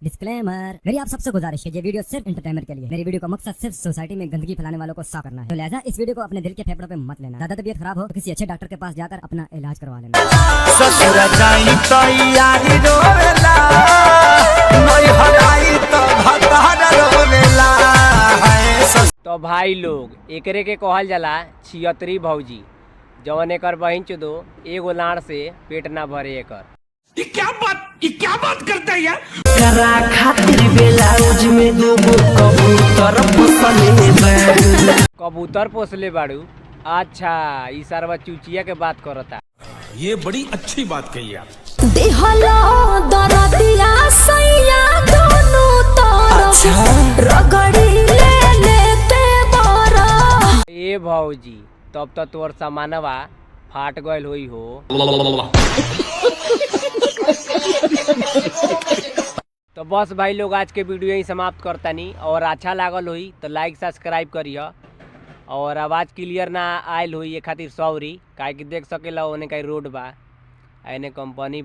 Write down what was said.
Disclaimer, मेरी आप सबसे गुजारिश है, ये वीडियो सिर्फ एंटरटेनमेंट के लिए। मेरी वीडियो का मकसद सिर्फ सोसाइटी में गंदगी फैलाने वालों को साफ करना है, तो लिहाजा इस वीडियो को अपने दिल के फेफड़ों पे मत लेना। ज्यादा तबीयत खराब हो तो किसी अच्छे डॉक्टर के पास जाकर अपना इलाज करवा लेना। तो भाई लोग एकरे के कहल जाला छियतरी भौजी, जवन एकर बहिन चुदो एगो लाड़ से पेट ना भरे एकर। ये क्या बात करता है यार। करा खातिर ब्लाउज में दूगो कबूतर पोसले बाड़ू। कबूतर पोसले बाड़ू? अच्छा, ई सरवा चुचिया के बात करता। ये बड़ी अच्छी बात कही आप। देहला दरदिया सैया दोनों तरफ रगड़ी ले लेते बरा। ए भौजी, तब तो तोर सामानवा फाट गयल होई हो। तो बस भाई लोग, आज के वीडियो यही समाप्त करतानी। और अच्छा लागल होई तो लाइक सब्सक्राइब करिए। और आवाज़ क्लियर ना आयल होई ये खातिर सॉरी, काहे कि देख सकेला ओने कहीं रोड बा, एने कंपनी बा।